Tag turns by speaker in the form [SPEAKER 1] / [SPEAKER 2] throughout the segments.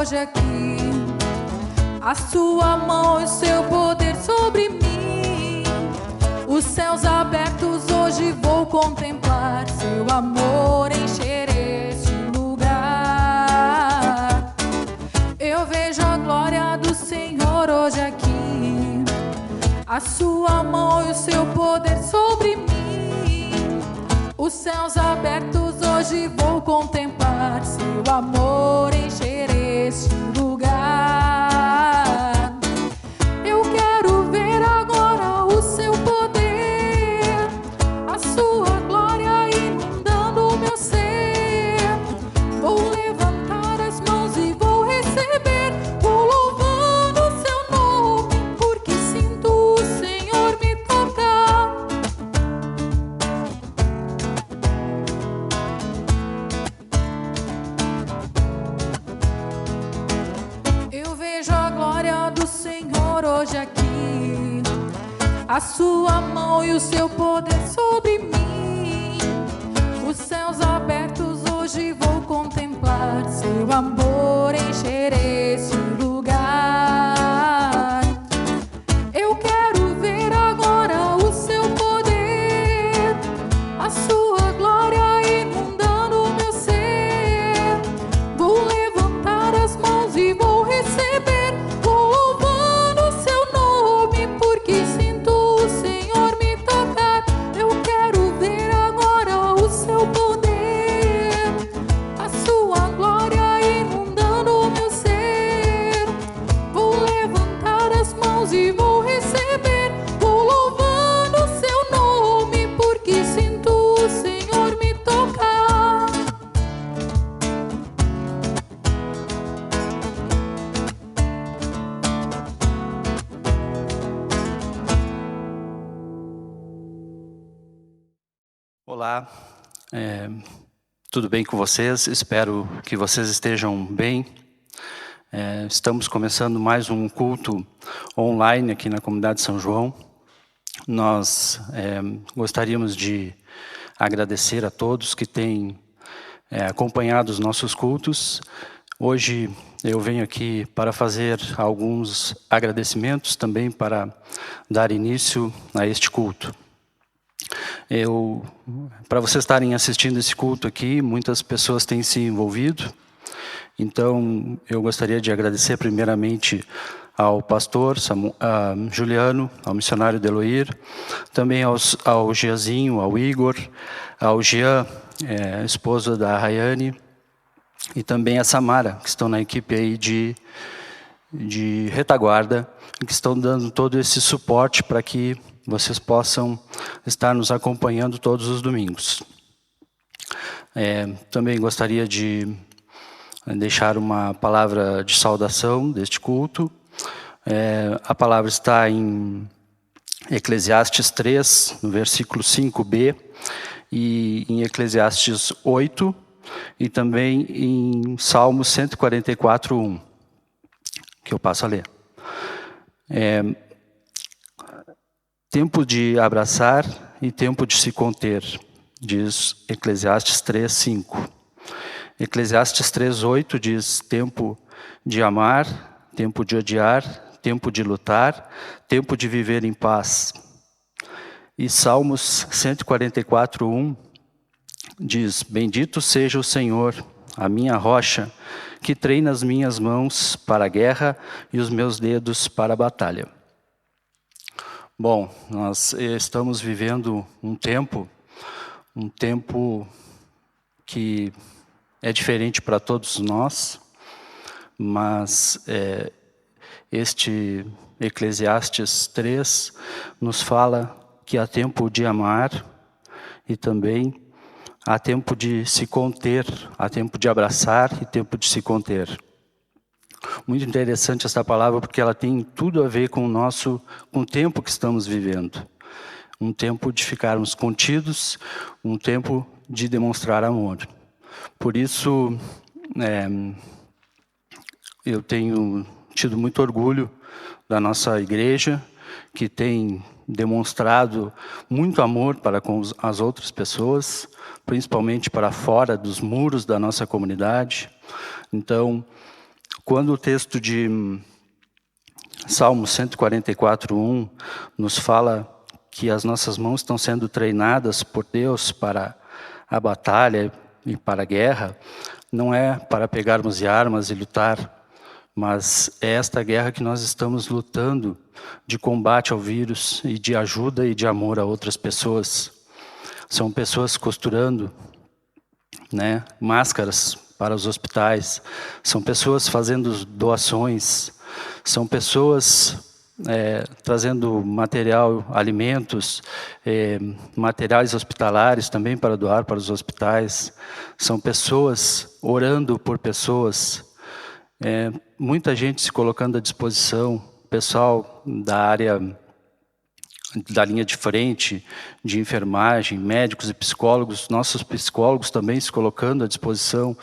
[SPEAKER 1] hoje aqui. A sua mão e o seu poder sobre mim. Os céus abertos hoje vou contemplar. Seu amor encher este lugar. Eu vejo a glória do Senhor hoje aqui. A sua mão e o seu poder sobre mim. Os céus abertos hoje vou contemplar. Seu amor encher este lugar. Eu quero ver agora o seu poder, a sua glória inundando o meu ser. Vou levantar as mãos e vou receber. Vou louvando o seu nome, porque sinto o Senhor me tocar. Eu vejo a glória do Senhor hoje aqui. A sua mão e o seu poder sobre mim. Os céus abertos hoje vou contemplar. Seu amor encher este lugar. Eu quero ver agora o seu poder, a sua glória inundando o meu ser. Vou levantar as mãos e vou receber. Vou louvando o seu nome, porque sinto o Senhor me tocar. Eu quero ver agora o seu poder, a sua glória inundando o meu ser. Vou levantar as mãos e vou receber. Vou louvando o seu nome, porque sinto o Senhor me tocar.
[SPEAKER 2] Olá, tudo bem com vocês? Espero que vocês estejam bem. Estamos começando mais um culto online aqui na comunidade São João. Nós gostaríamos de agradecer a todos que têm acompanhado os nossos cultos. Hoje eu venho aqui para fazer alguns agradecimentos, também para dar início a este culto. Para vocês estarem assistindo esse culto aqui, muitas pessoas têm se envolvido. Então, eu gostaria de agradecer primeiramente ao pastor Juliano, ao missionário Deloir, também ao Giazinho, ao Igor, ao Jean, esposa da Rayane, e também a Samara, que estão na equipe aí de retaguarda, que estão dando todo esse suporte para que vocês possam estar nos acompanhando todos os domingos. Também gostaria de deixar uma palavra de saudação deste culto. A palavra está em Eclesiastes 3, no versículo 5b, e em Eclesiastes 8, e também em Salmos 144, 1, que eu passo a ler. Tempo de abraçar e tempo de se conter, diz Eclesiastes 3, 5. Eclesiastes 3, 8 diz tempo de amar, tempo de odiar, tempo de lutar, tempo de viver em paz. E Salmos 144, 1 diz: bendito seja o Senhor, a minha rocha, que treina as minhas mãos para a guerra e os meus dedos para a batalha. Bom, nós estamos vivendo um tempo que é diferente para todos nós, mas este Eclesiastes 3 nos fala que há tempo de amar e também há tempo de se conter, há tempo de abraçar e tempo de se conter. Muito interessante essa palavra, porque ela tem tudo a ver com o tempo que estamos vivendo. Um tempo de ficarmos contidos, um tempo de demonstrar amor. Por isso, eu tenho tido muito orgulho da nossa igreja, que tem demonstrado muito amor para com as outras pessoas, principalmente para fora dos muros da nossa comunidade. Então, Quando o texto de Salmo 144:1 nos fala que as nossas mãos estão sendo treinadas por Deus para a batalha e para a guerra, não é para pegarmos armas e lutar, mas é esta guerra que nós estamos lutando de combate ao vírus e de ajuda e de amor a outras pessoas. São pessoas costurando, né, máscaras para os hospitais, são pessoas fazendo doações, são pessoas trazendo material, alimentos, materiais hospitalares também para doar para os hospitais. São pessoas orando por pessoas, muita gente se colocando à disposição, pessoal da área, da linha de frente, de enfermagem, médicos e psicólogos, nossos psicólogos também se colocando à disposição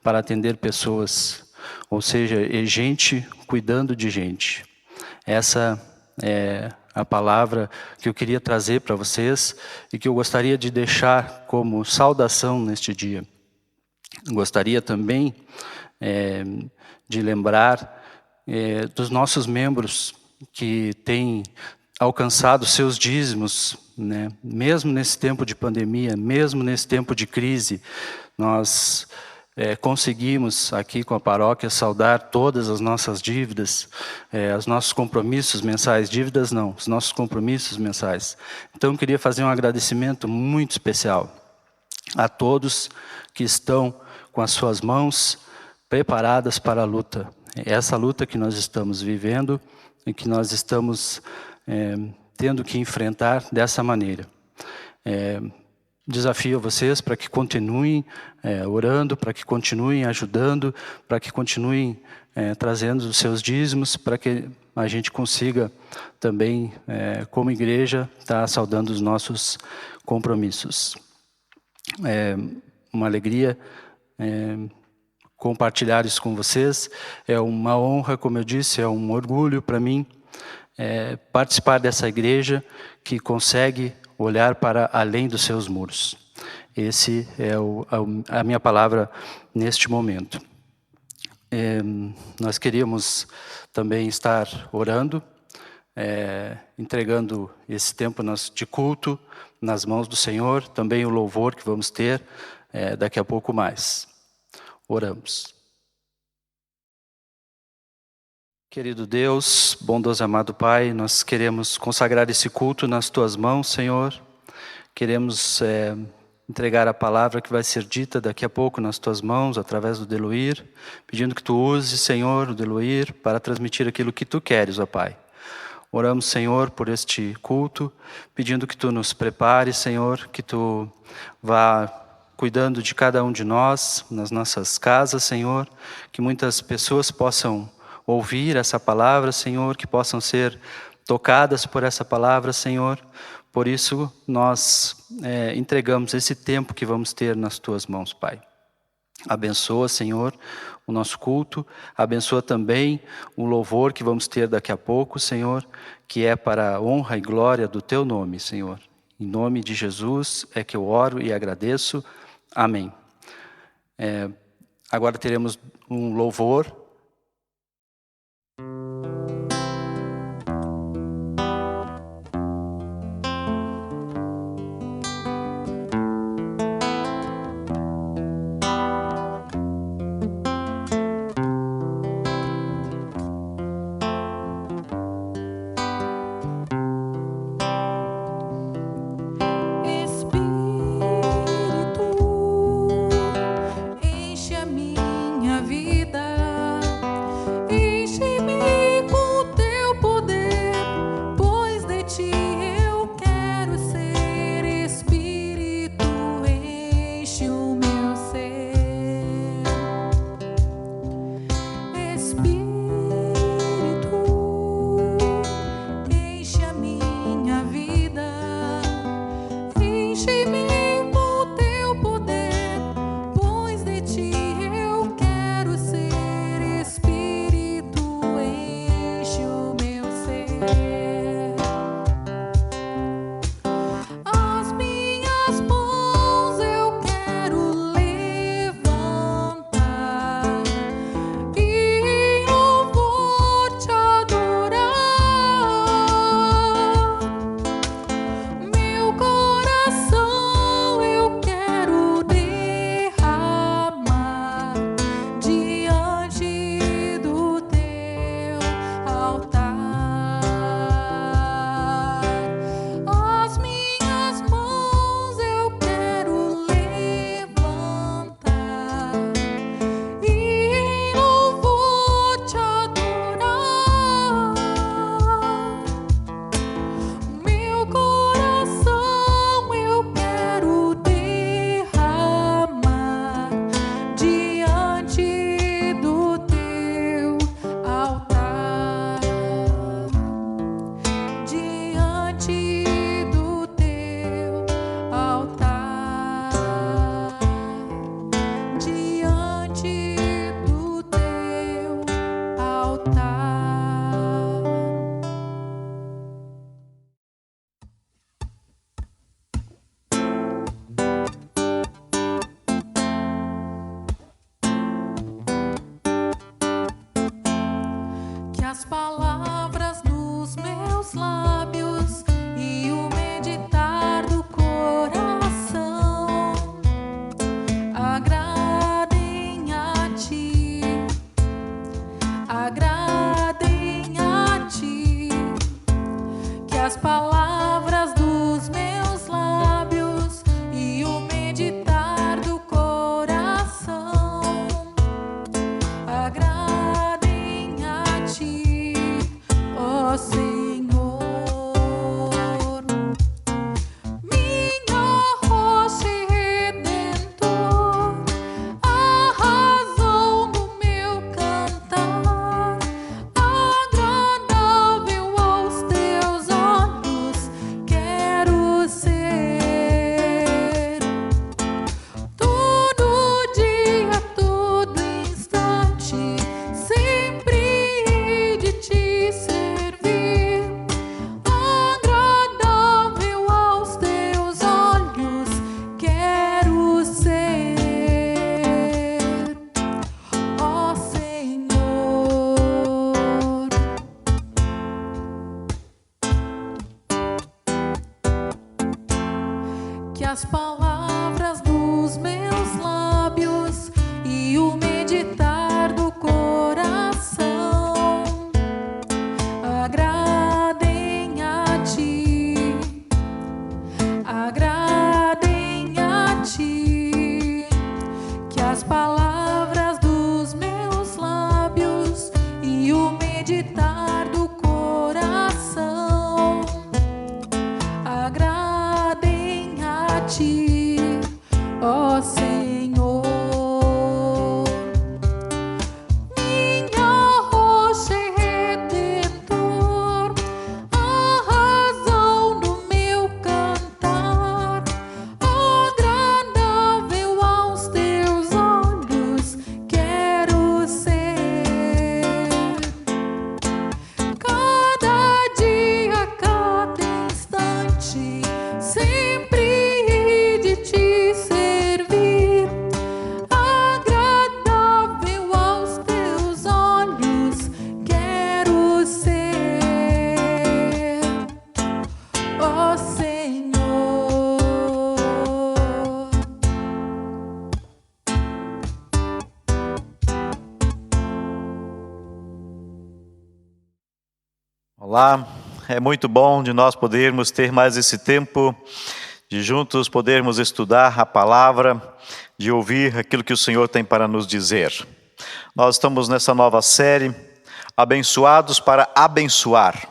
[SPEAKER 2] para atender pessoas, ou seja, é gente cuidando de gente. Essa é a palavra que eu queria trazer para vocês e que eu gostaria de deixar como saudação neste dia. Gostaria também de lembrar dos nossos membros que têm alcançado seus dízimos, né? Mesmo nesse tempo de pandemia, mesmo nesse tempo de crise, nós conseguimos aqui com a paróquia saldar todas as nossas dívidas, os nossos compromissos mensais, dívidas não, os nossos compromissos mensais. Então eu queria fazer um agradecimento muito especial a todos que estão com as suas mãos preparadas para a luta. Essa luta que nós estamos vivendo e que nós estamos tendo que enfrentar dessa maneira. Desafio a vocês para que continuem orando, para que continuem ajudando, para que continuem trazendo os seus dízimos, para que a gente consiga também, como igreja, estar saudando os nossos compromissos. É uma alegria compartilhar isso com vocês, é uma honra, como eu disse, é um orgulho para mim participar dessa igreja que consegue olhar para além dos seus muros. Esse é a minha palavra neste momento. Nós queríamos também estar orando, entregando esse tempo de culto nas mãos do Senhor, também o louvor que vamos ter daqui a pouco mais. Oramos. Querido Deus, bondoso e amado Pai, nós queremos consagrar esse culto nas Tuas mãos, Senhor. Queremos entregar a palavra que vai ser dita daqui a pouco nas Tuas mãos, através do Deluir, pedindo que Tu uses, Senhor, o Deluir, para transmitir aquilo que Tu queres, ó Pai. Oramos, Senhor, por este culto, pedindo que Tu nos prepares, Senhor, que Tu vá cuidando de cada um de nós, nas nossas casas, Senhor, que muitas pessoas possam ouvir essa palavra, Senhor, que possam ser tocadas por essa palavra, Senhor. Por isso, nós entregamos esse tempo que vamos ter nas Tuas mãos, Pai. Abençoa, Senhor, o nosso culto. Abençoa também o louvor que vamos ter daqui a pouco, Senhor, que é para a honra e glória do Teu nome, Senhor. Em nome de Jesus é que eu oro e agradeço. Amém. Agora teremos um louvor.
[SPEAKER 1] Espírito, enche a minha vida. palavras dos meus lábios e o meditar do coração agradem a ti, agradem a ti, que as palavras dos meus lábios e o meditar do coração agradem a ti, ó Senhor. Minha rocha e redentor, a razão do meu cantar, agradável aos teus olhos quero ser. Todo dia, todo instante, sempre hei de te servir. Agradável aos teus olhos quero ser, ó Senhor. Que as palavras dos meus lábios e o meditar do coração agradem a ti, agradem a ti, que as palavras dos meus lábios e o meditar do coração agradem a ti, ó Senhor. Minha rocha e redentor, a razão do meu cantar, agradável aos teus olhos quero ser. Cada dia, cada instante, sempre hei de te servir. Agradável aos teus olhos quero ser, ó Senhor.
[SPEAKER 3] Olá, é muito bom de nós podermos ter mais esse tempo, de juntos podermos estudar a palavra, de ouvir aquilo que o Senhor tem para nos dizer. Nós estamos nessa nova série, Abençoados para Abençoar.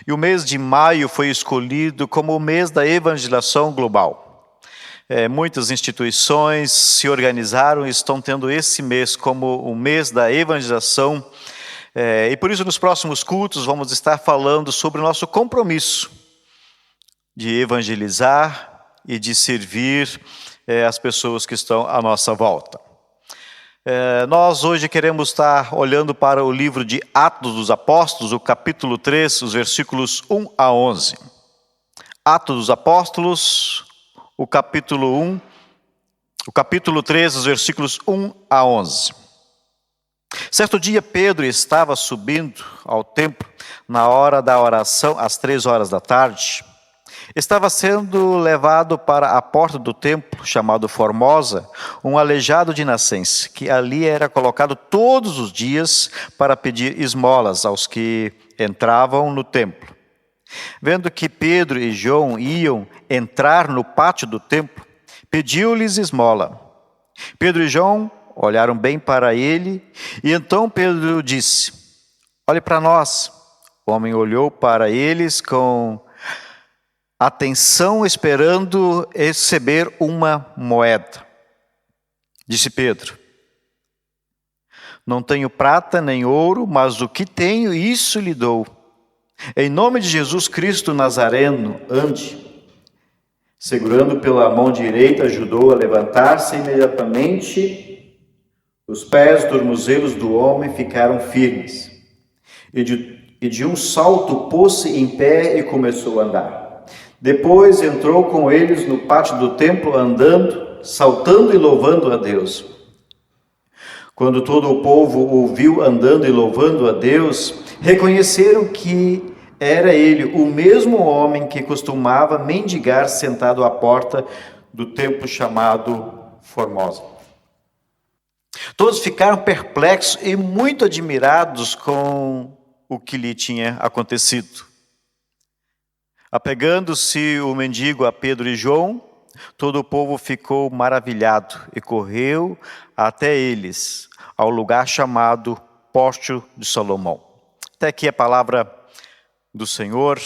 [SPEAKER 3] E o mês de maio foi escolhido como o mês da evangelização global. Muitas instituições se organizaram e estão tendo esse mês como o mês da evangelização. E por isso, nos próximos cultos, vamos estar falando sobre o nosso compromisso de evangelizar e de servir as pessoas que estão à nossa volta. Nós hoje queremos estar olhando para o livro de Atos dos Apóstolos, o capítulo 3, os versículos 1 a 11. Atos dos Apóstolos, o capítulo 3, os versículos 1 a 11. Certo dia, Pedro estava subindo ao templo na hora da oração, às 3 horas da tarde. Estava sendo levado para a porta do templo, chamado Formosa, um aleijado de nascença, que ali era colocado todos os dias para pedir esmolas aos que entravam no templo. Vendo que Pedro e João iam entrar no pátio do templo, pediu-lhes esmola. Pedro e João olharam bem para ele, e então Pedro disse: olhe para nós. O homem olhou para eles com atenção, esperando receber uma moeda. Disse Pedro: não tenho prata nem ouro, mas o que tenho, isso lhe dou. Em nome de Jesus Cristo Nazareno, ande. Segurando pela mão direita, ajudou a levantar-se. Imediatamente os pés tornozelos do homem ficaram firmes. E de um salto pôs-se em pé e começou a andar. Depois entrou com eles no pátio do templo, andando, saltando e louvando a Deus. Quando todo o povo o viu andando e louvando a Deus, reconheceram que era ele o mesmo homem que costumava mendigar sentado à porta do templo chamado Formosa. Todos ficaram perplexos e muito admirados com o que lhe tinha acontecido. Apegando-se o mendigo a Pedro e João, todo o povo ficou maravilhado e correu até eles, ao lugar chamado Pórtico de Salomão. Até aqui a palavra do Senhor.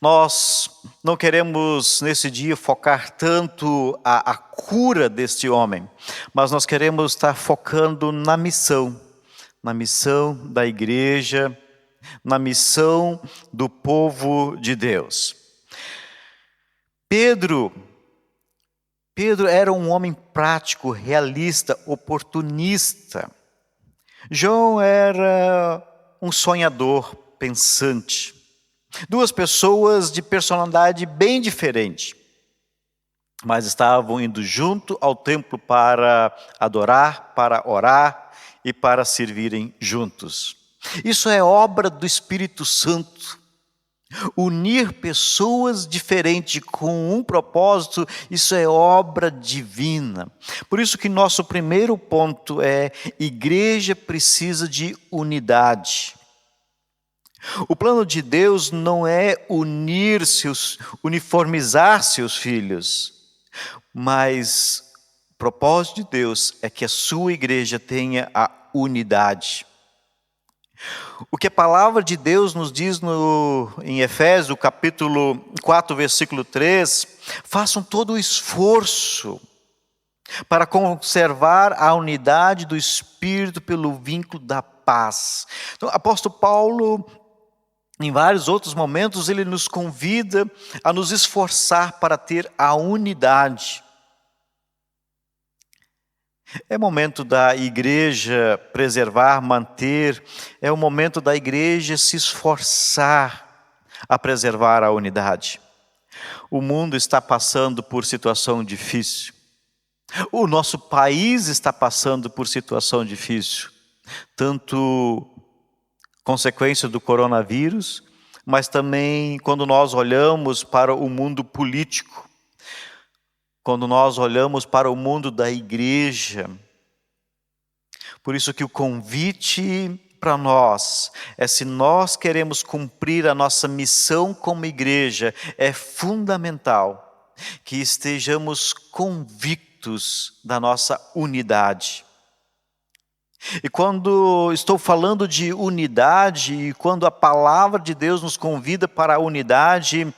[SPEAKER 3] Nós não queremos nesse dia focar tanto a cura deste homem, mas nós queremos estar focando na missão da igreja, na missão do povo de Deus. Pedro era um homem prático, realista, oportunista. João era um sonhador, pensante. Duas pessoas de personalidade bem diferente, mas estavam indo junto ao templo para adorar, para orar e para servirem juntos. Isso é obra do Espírito Santo. Unir pessoas diferentes com um propósito, isso é obra divina. Por isso que nosso primeiro ponto é: igreja precisa de unidade. O plano de Deus não é uniformizar seus filhos, mas o propósito de Deus é que a sua igreja tenha a unidade. O que a palavra de Deus nos diz em Efésios, capítulo 4, versículo 3, façam todo o esforço para conservar a unidade do Espírito pelo vínculo da paz. Então, o apóstolo Paulo, em vários outros momentos, ele nos convida a nos esforçar para ter a unidade. É momento da igreja preservar, manter, é o momento da igreja se esforçar a preservar a unidade. O mundo está passando por situação difícil. O nosso país está passando por situação difícil. Tanto consequência do coronavírus, mas também quando nós olhamos para o mundo político, quando nós olhamos para o mundo da igreja. Por isso que o convite para nós é: se nós queremos cumprir a nossa missão como igreja, é fundamental que estejamos convictos da nossa unidade. E quando estou falando de unidade, e quando a palavra de Deus nos convida para a unidade,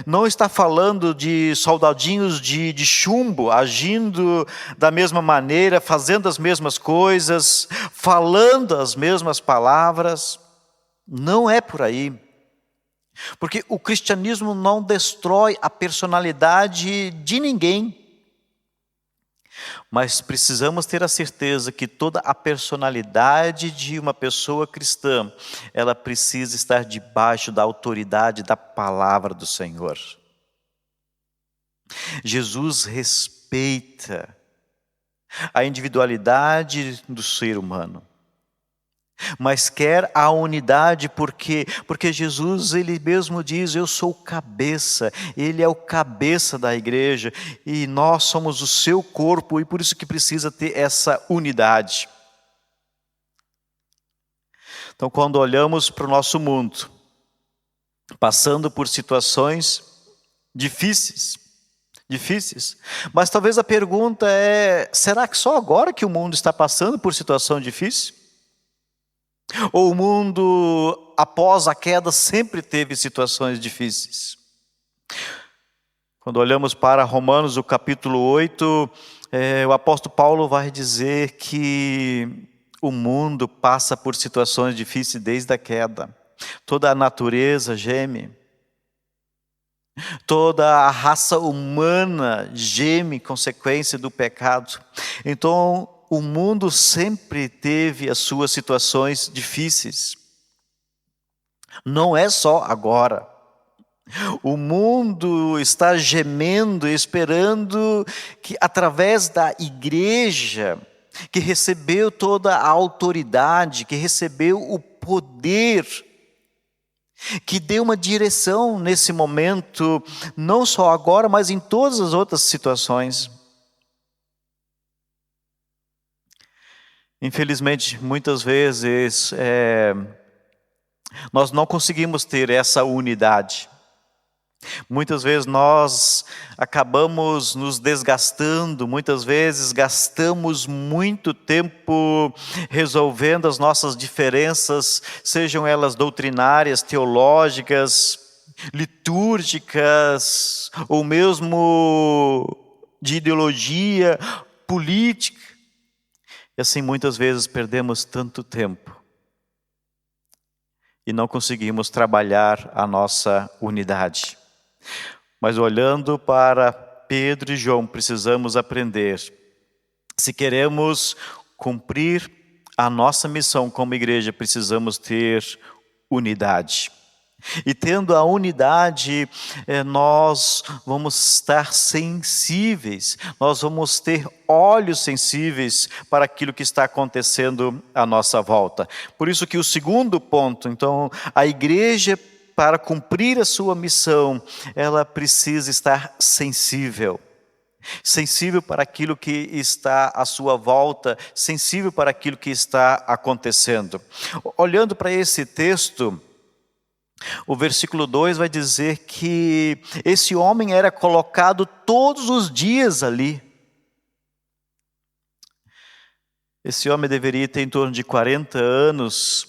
[SPEAKER 3] não está falando de soldadinhos de chumbo, agindo da mesma maneira, fazendo as mesmas coisas, falando as mesmas palavras. Não é por aí. Porque o cristianismo não destrói a personalidade de ninguém. Mas precisamos ter a certeza que toda a personalidade de uma pessoa cristã, ela precisa estar debaixo da autoridade da palavra do Senhor. Jesus respeita a individualidade do ser humano, mas quer a unidade porque Jesus, ele mesmo diz: eu sou o cabeça, ele é o cabeça da igreja e nós somos o seu corpo, e por isso que precisa ter essa unidade. Então, quando olhamos para o nosso mundo, passando por situações difíceis, mas talvez a pergunta é: será que só agora que o mundo está passando por situação difícil? Ou o mundo, após a queda, sempre teve situações difíceis? Quando olhamos para Romanos, o capítulo 8, o apóstolo Paulo vai dizer que o mundo passa por situações difíceis desde a queda. Toda a natureza geme. Toda a raça humana geme consequência do pecado. Então, o mundo sempre teve as suas situações difíceis. Não é só agora. O mundo está gemendo, esperando que através da igreja, que recebeu toda a autoridade, que recebeu o poder, que deu uma direção nesse momento, não só agora, mas em todas as outras situações. Infelizmente, muitas vezes, nós não conseguimos ter essa unidade. Muitas vezes nós acabamos nos desgastando, muitas vezes gastamos muito tempo resolvendo as nossas diferenças, sejam elas doutrinárias, teológicas, litúrgicas, ou mesmo de ideologia, política. E assim muitas vezes perdemos tanto tempo e não conseguimos trabalhar a nossa unidade. Mas olhando para Pedro e João, precisamos aprender. Se queremos cumprir a nossa missão como igreja, precisamos ter unidade. E tendo a unidade, nós vamos estar sensíveis, nós vamos ter olhos sensíveis para aquilo que está acontecendo à nossa volta. Por isso que o segundo ponto, então, a igreja, para cumprir a sua missão, ela precisa estar sensível. Sensível para aquilo que está à sua volta, sensível para aquilo que está acontecendo. Olhando para esse texto, o versículo 2 vai dizer que esse homem era colocado todos os dias ali. Esse homem deveria ter em torno de 40 anos.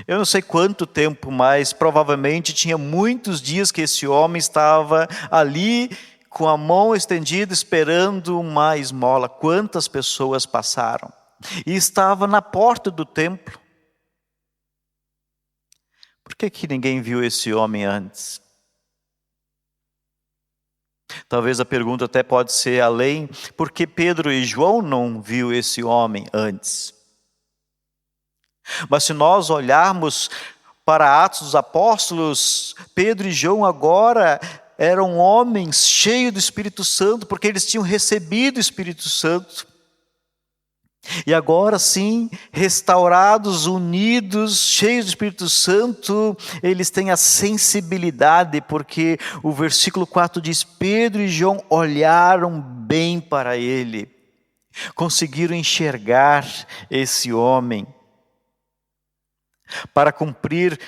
[SPEAKER 3] Eu não sei quanto tempo, mas provavelmente tinha muitos dias que esse homem estava ali com a mão estendida esperando uma esmola. Quantas pessoas passaram? E estava na porta do templo. Por que ninguém viu esse homem antes? Talvez a pergunta até pode ser além, por que Pedro e João não viu esse homem antes? Mas se nós olharmos para Atos dos Apóstolos, Pedro e João agora eram homens cheios do Espírito Santo, porque eles tinham recebido o Espírito Santo. E agora sim, restaurados, unidos, cheios do Espírito Santo, eles têm a sensibilidade, porque o versículo 4 diz, Pedro e João olharam bem para ele, conseguiram enxergar esse homem. Para cumprir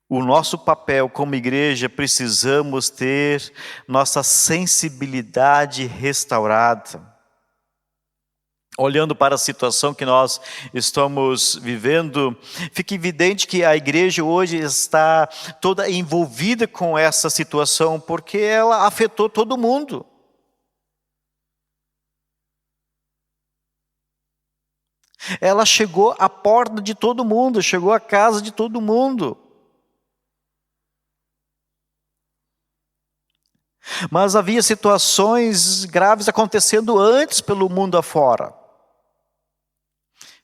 [SPEAKER 3] o nosso papel como igreja, precisamos ter nossa sensibilidade restaurada. Olhando para a situação que nós estamos vivendo, fica evidente que a igreja hoje está toda envolvida com essa situação, porque ela afetou todo mundo. Ela chegou à porta de todo mundo, chegou à casa de todo mundo. Mas havia situações graves acontecendo antes pelo mundo afora.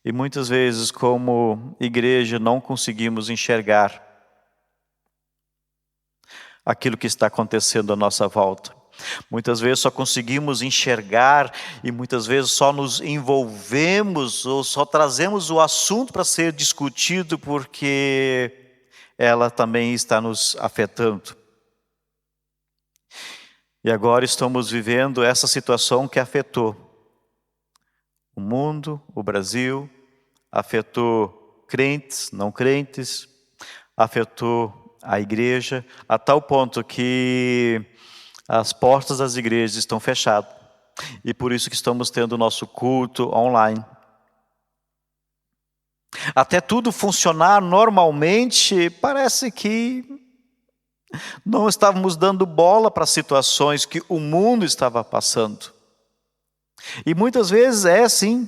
[SPEAKER 3] E muitas vezes, como igreja, não conseguimos enxergar aquilo que está acontecendo à nossa volta. Muitas vezes só conseguimos enxergar e muitas vezes só nos envolvemos ou só trazemos o assunto para ser discutido porque ela também está nos afetando. E agora estamos vivendo essa situação que afetou o mundo, o Brasil, afetou crentes, não crentes, afetou a igreja, a tal ponto que as portas das igrejas estão fechadas. E por isso que estamos tendo o nosso culto online. Até tudo funcionar normalmente, parece que não estávamos dando bola para as situações que o mundo estava passando. E muitas vezes é assim.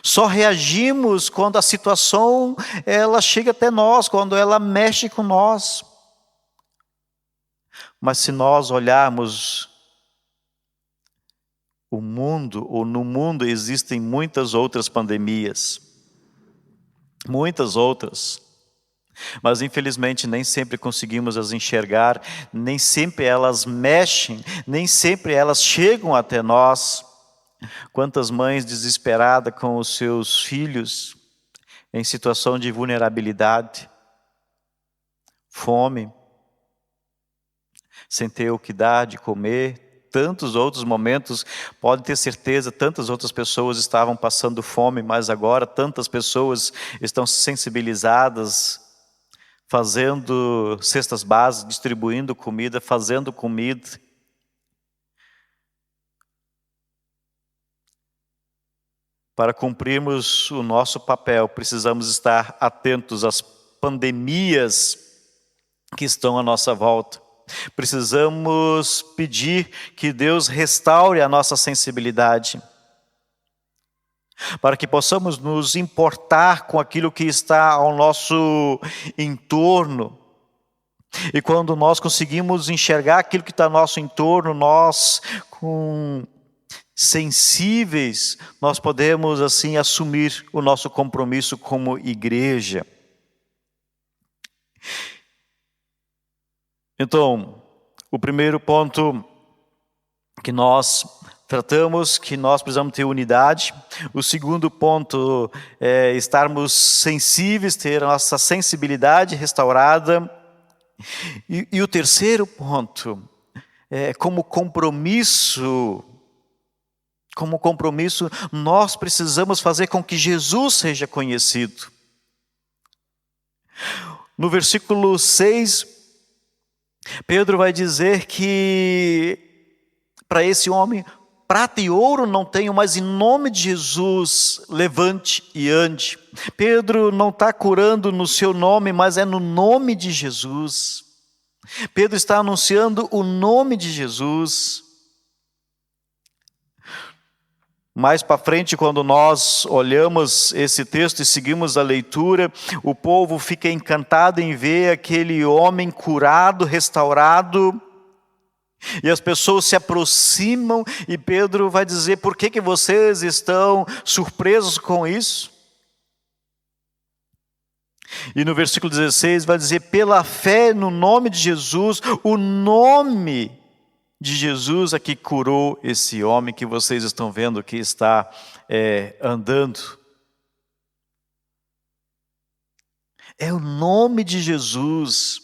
[SPEAKER 3] Só reagimos quando a situação ela chega até nós, quando ela mexe com nós. Mas se nós olharmos o mundo, ou no mundo existem muitas outras pandemias. Muitas outras. Mas infelizmente nem sempre conseguimos as enxergar, nem sempre elas mexem, nem sempre elas chegam até nós. Quantas mães desesperadas com os seus filhos em situação de vulnerabilidade, fome, sem ter o que dar de comer, tantos outros momentos, pode ter certeza, tantas outras pessoas estavam passando fome, mas agora tantas pessoas estão sensibilizadas, fazendo cestas básicas, distribuindo comida, fazendo comida. Para cumprirmos o nosso papel, precisamos estar atentos às pandemias que estão à nossa volta. Precisamos pedir que Deus restaure a nossa sensibilidade, para que possamos nos importar com aquilo que está ao nosso entorno. E quando nós conseguimos enxergar aquilo que está ao nosso entorno, nós, sensíveis, nós podemos assim assumir o nosso compromisso como igreja. Então, o primeiro ponto que nós tratamos, que nós precisamos ter unidade. O segundo ponto é estarmos sensíveis, ter a nossa sensibilidade restaurada. E o terceiro ponto é como compromisso, nós precisamos fazer com que Jesus seja conhecido. No versículo 6, Pedro vai dizer que para esse homem, prata e ouro não tenho, mas em nome de Jesus, levante e ande. Pedro não está curando no seu nome, mas é no nome de Jesus. Pedro está anunciando o nome de Jesus. Mais para frente, quando nós olhamos esse texto e seguimos a leitura, o povo fica encantado em ver aquele homem curado, restaurado, e as pessoas se aproximam e Pedro vai dizer: por que vocês estão surpresos com isso? E no versículo 16 vai dizer: pela fé no nome de Jesus, o nome de Jesus é que curou esse homem que vocês estão vendo que está andando. É o nome de Jesus.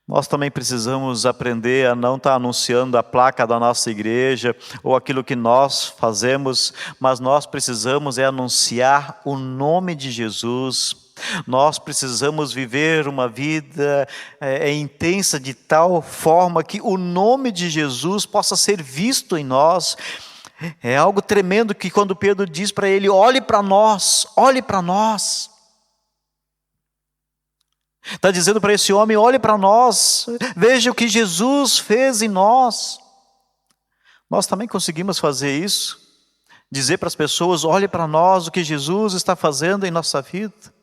[SPEAKER 3] Nós também precisamos aprender a não estar anunciando a placa da nossa igreja ou aquilo que nós fazemos, mas nós precisamos anunciar o nome de Jesus. Nós precisamos viver uma vida intensa de tal forma que o nome de Jesus possa ser visto em nós. É algo tremendo que quando Pedro diz para ele: olhe para nós, olhe para nós. Está dizendo para esse homem: olhe para nós, veja o que Jesus fez em nós. Nós também conseguimos fazer isso, dizer para as pessoas: olhe para nós o que Jesus está fazendo em nossa vida.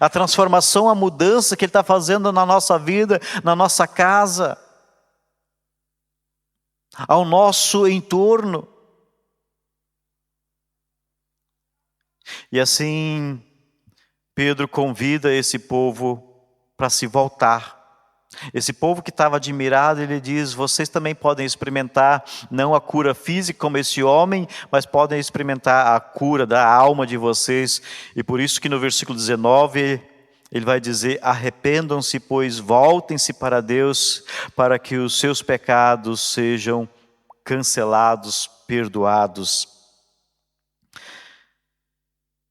[SPEAKER 3] A transformação, a mudança que Ele está fazendo na nossa vida, na nossa casa, ao nosso entorno. E assim, Pedro convida esse povo para se voltar. Esse povo que estava admirado, ele diz: vocês também podem experimentar não a cura física como esse homem, mas podem experimentar a cura da alma de vocês. E por isso que no versículo 19, ele vai dizer: arrependam-se, pois voltem-se para Deus, para que os seus pecados sejam cancelados, perdoados.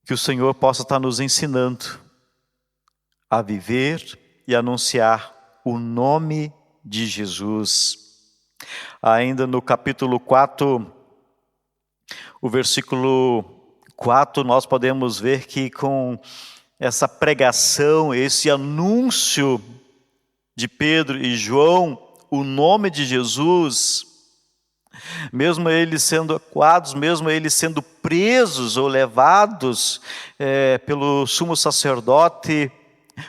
[SPEAKER 3] Que o Senhor possa estar nos ensinando a viver e anunciar o nome de Jesus. Ainda no capítulo 4, o versículo 4, nós podemos ver que com essa pregação, esse anúncio de Pedro e João, o nome de Jesus, mesmo eles sendo acuados, mesmo eles sendo presos ou levados pelo sumo sacerdote,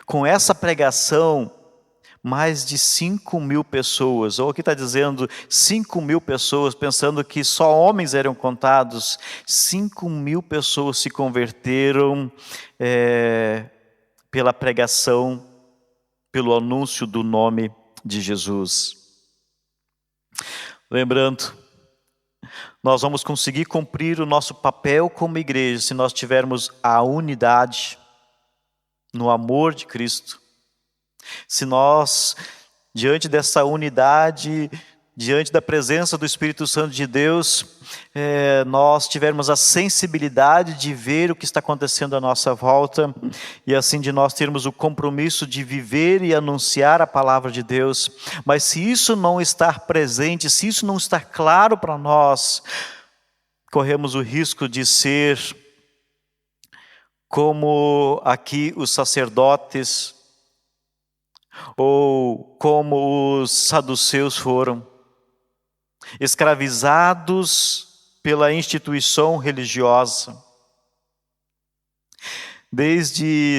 [SPEAKER 3] com essa pregação, mais de 5.000 pessoas, ou aqui está dizendo 5.000 pessoas, pensando que só homens eram contados. 5.000 pessoas se converteram pela pregação, pelo anúncio do nome de Jesus. Lembrando, nós vamos conseguir cumprir o nosso papel como igreja se nós tivermos a unidade no amor de Cristo. Se nós, diante dessa unidade, diante da presença do Espírito Santo de Deus, nós tivermos a sensibilidade de ver o que está acontecendo à nossa volta, e assim de nós termos o compromisso de viver e anunciar a palavra de Deus. Mas se isso não estar presente, se isso não estar claro para nós, corremos o risco de ser como aqui os sacerdotes, ou como os saduceus foram, escravizados pela instituição religiosa.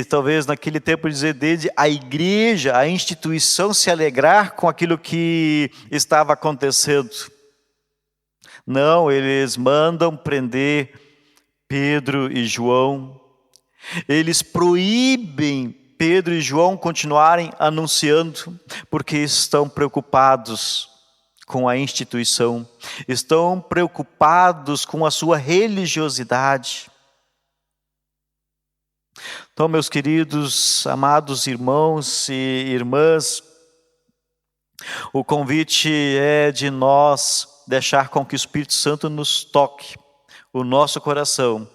[SPEAKER 3] Talvez naquele tempo dizer, desde a igreja, a instituição se alegrar com aquilo que estava acontecendo. Não, eles mandam prender Pedro e João. Eles proíbem Pedro e João continuarem anunciando, porque estão preocupados com a instituição, estão preocupados com a sua religiosidade. Então, meus queridos, amados irmãos e irmãs, o convite é de nós deixar com que o Espírito Santo nos toque o nosso coração,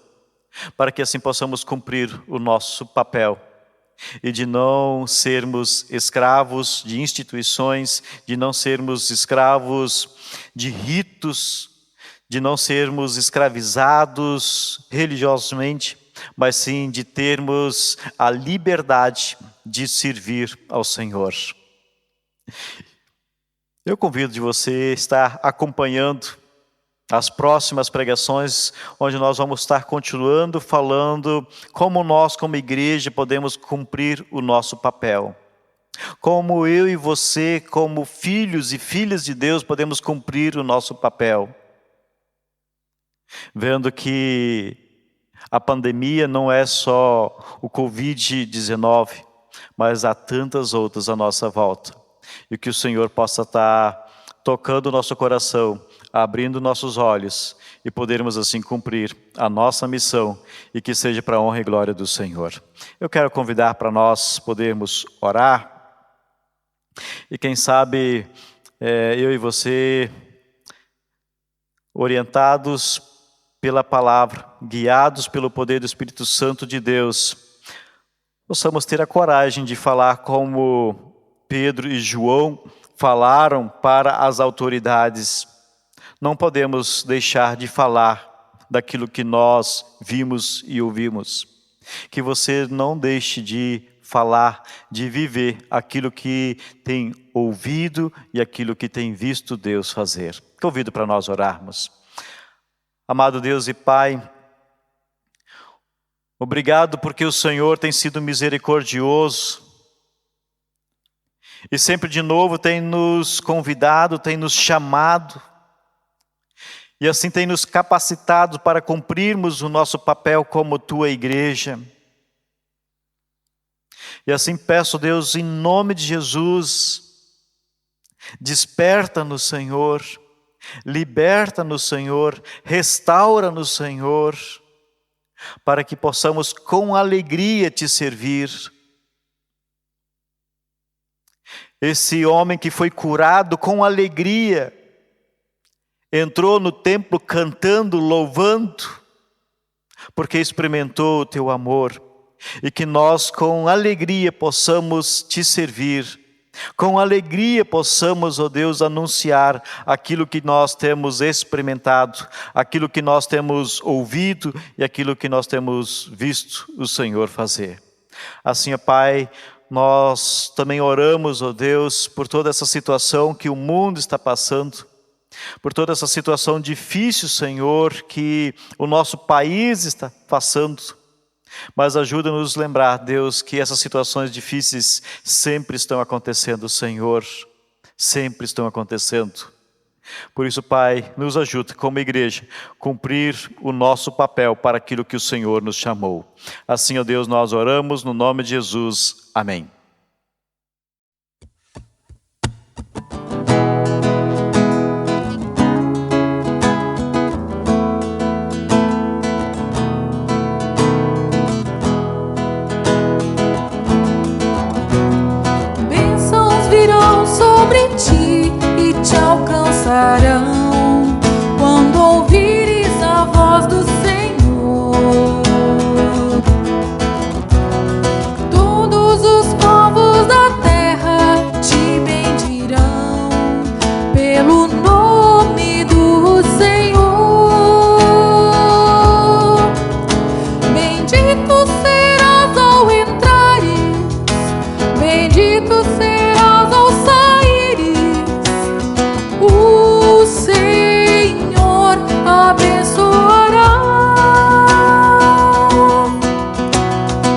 [SPEAKER 3] para que assim possamos cumprir o nosso papel. E de não sermos escravos de instituições, de não sermos escravos de ritos, de não sermos escravizados religiosamente, mas sim de termos a liberdade de servir ao Senhor. Eu convido de você estar acompanhando as próximas pregações, onde nós vamos estar continuando falando como nós, como igreja, podemos cumprir o nosso papel. Como eu e você, como filhos e filhas de Deus, podemos cumprir o nosso papel. Vendo que a pandemia não é só o Covid-19, mas há tantas outras à nossa volta. E que o Senhor possa estar tocando o nosso coração, abrindo nossos olhos e podermos assim cumprir a nossa missão e que seja para a honra e glória do Senhor. Eu quero convidar para nós podermos orar e quem sabe eu e você, orientados pela palavra, guiados pelo poder do Espírito Santo de Deus, possamos ter a coragem de falar como Pedro e João falaram para as autoridades. Não podemos deixar de falar daquilo que nós vimos e ouvimos. Que você não deixe de falar, de viver aquilo que tem ouvido e aquilo que tem visto Deus fazer. Convido para nós orarmos. Amado Deus e Pai, obrigado porque o Senhor tem sido misericordioso e sempre de novo tem nos convidado, tem nos chamado, e assim tem nos capacitado para cumprirmos o nosso papel como Tua igreja. E assim peço, Deus, em nome de Jesus, desperta-nos, Senhor, liberta-nos, Senhor, restaura-nos, Senhor, para que possamos com alegria Te servir. Esse homem que foi curado com alegria, entrou no templo cantando, louvando, porque experimentou o Teu amor. E que nós com alegria possamos Te servir. Com alegria possamos, ó Deus, anunciar aquilo que nós temos experimentado, aquilo que nós temos ouvido e aquilo que nós temos visto o Senhor fazer. Assim, ó Pai, nós também oramos, ó Deus, por toda essa situação que o mundo está passando, por toda essa situação difícil, Senhor, que o nosso país está passando. Mas ajuda-nos a lembrar, Deus, que essas situações difíceis sempre estão acontecendo, Senhor, sempre estão acontecendo. Por isso, Pai, nos ajude como igreja a cumprir o nosso papel para aquilo que o Senhor nos chamou. Assim, ó Deus, nós oramos no nome de Jesus. Amém.
[SPEAKER 1] Bênçãos virão sobre ti e te alcançarão quando ouvires a voz do Senhor. Todos os povos da terra te bendirão pelo nome do Senhor. Bendito serás ao entrares, bendito serás ao saíres. O Senhor abençoará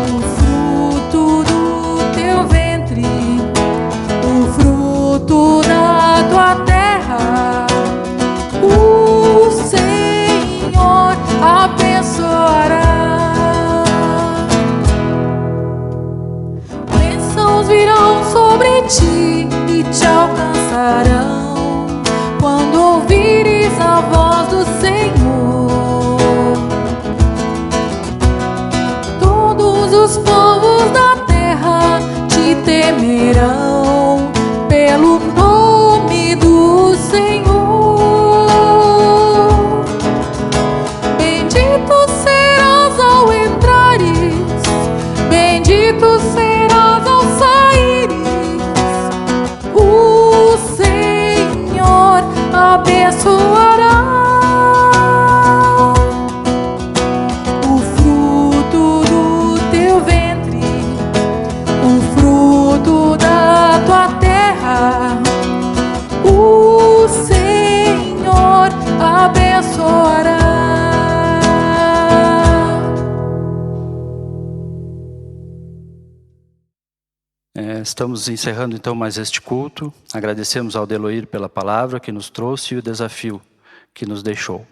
[SPEAKER 1] o fruto do teu ventre, o fruto da tua terra. O Senhor abençoará. Bênçãos virão sobre ti e te alcançarão quando ouvires a voz do Senhor. Todos os povos da terra te temerão pelo nome do Senhor. Bendito serás ao entrares, bendito serás ao saíres. O Senhor abençoará o fruto do teu ventre, o fruto da tua terra. O Senhor abençoará.
[SPEAKER 2] Estamos encerrando então mais este culto. Agradecemos ao Deloir pela palavra que nos trouxe e o desafio que nos deixou.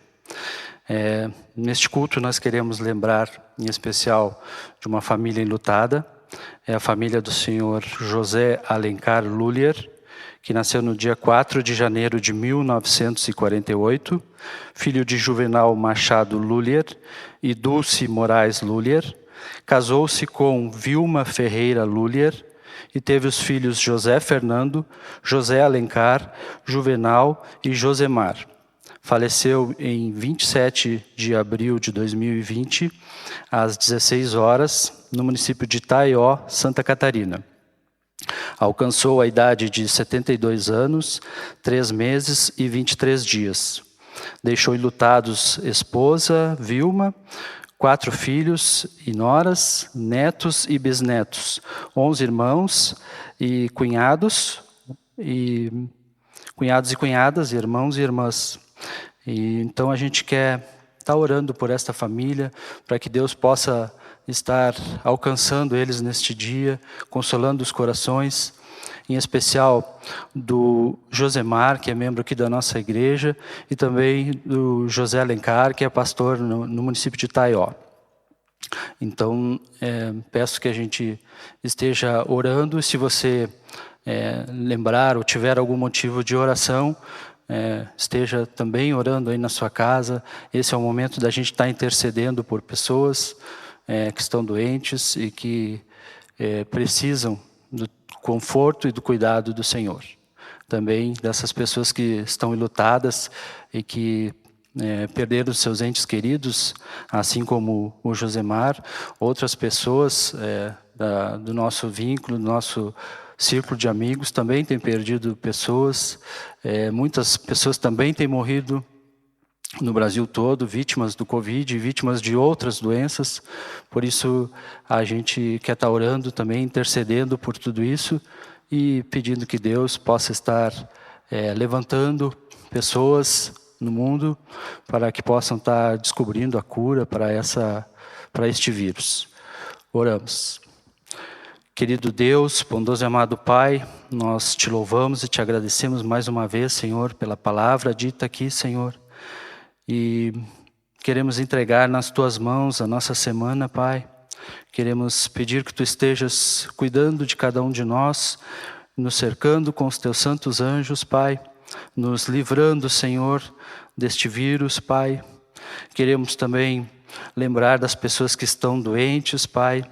[SPEAKER 2] Neste culto nós queremos lembrar em especial de uma família enlutada. É a família do senhor José Alencar Lulier, que nasceu no dia 4 de janeiro de 1948, filho de Juvenal Machado Lulier e Dulce Moraes Lulier. Casou-se com Vilma Ferreira Lulier e teve os filhos José Fernando, José Alencar, Juvenal e Josemar. Faleceu em 27 de abril de 2020, às 16 horas, no município de Itaió, Santa Catarina. Alcançou a idade de 72 anos, 3 meses e 23 dias. Deixou enlutados esposa, Vilma, 4 filhos e noras, netos e bisnetos, 11 irmãos e cunhados e cunhadas, irmãos e irmãs. E então a gente quer estar orando por esta família, para que Deus possa estar alcançando eles neste dia, consolando os corações, em especial do Josemar, que é membro aqui da nossa igreja, e também do José Alencar, que é pastor no município de Itaió. Então, peço que a gente esteja orando. Se você lembrar ou tiver algum motivo de oração, esteja também orando aí na sua casa. Esse é o momento da gente estar intercedendo por pessoas que estão doentes e que precisam do conforto e do cuidado do Senhor. Também dessas pessoas que estão enlutadas e que perderam seus entes queridos, assim como o Josemar. Outras pessoas do nosso vínculo, do nosso círculo de amigos também têm perdido pessoas. Muitas pessoas também têm morrido no Brasil todo, vítimas do Covid, vítimas de outras doenças. Por isso, a gente quer estar orando também, intercedendo por tudo isso e pedindo que Deus possa estar levantando pessoas no mundo para que possam estar descobrindo a cura para este vírus. Oramos. Querido Deus, bondoso e amado Pai, nós te louvamos e te agradecemos mais uma vez, Senhor, pela palavra dita aqui, Senhor. E queremos entregar nas tuas mãos a nossa semana, Pai. Queremos pedir que tu estejas cuidando de cada um de nós, nos cercando com os teus santos anjos, Pai, nos livrando, Senhor, deste vírus, Pai. Queremos também lembrar das pessoas que estão doentes, Pai.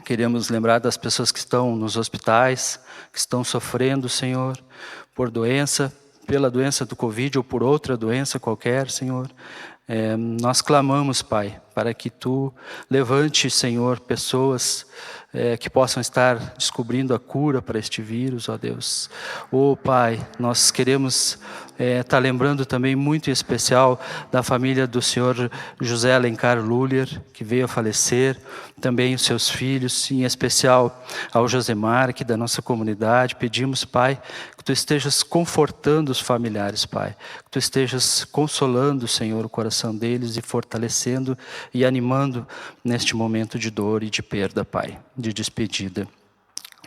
[SPEAKER 2] Queremos lembrar das pessoas que estão nos hospitais, que estão sofrendo, Senhor, por doença, pela doença do Covid ou por outra doença qualquer, Senhor. Nós clamamos, Pai, para que tu levante, Senhor, pessoas que possam estar descobrindo a cura para este vírus, ó Deus. Pai, nós queremos estar lembrando também muito em especial da família do Senhor José Alencar Luller, que veio a falecer, também os seus filhos, em especial ao Josemar, aqui da nossa comunidade. Pedimos, Pai, que tu estejas confortando os familiares, Pai, que tu estejas consolando, Senhor, o coração deles e fortalecendo e animando neste momento de dor e de perda, Pai, de despedida.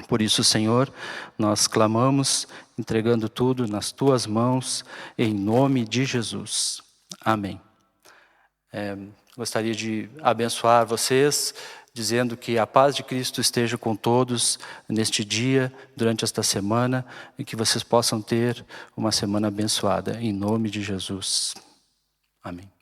[SPEAKER 2] Por isso, Senhor, nós clamamos, entregando tudo nas tuas mãos, em nome de Jesus. Amém. Gostaria de abençoar vocês, dizendo que a paz de Cristo esteja com todos neste dia, durante esta semana, e que vocês possam ter uma semana abençoada, em nome de Jesus. Amém.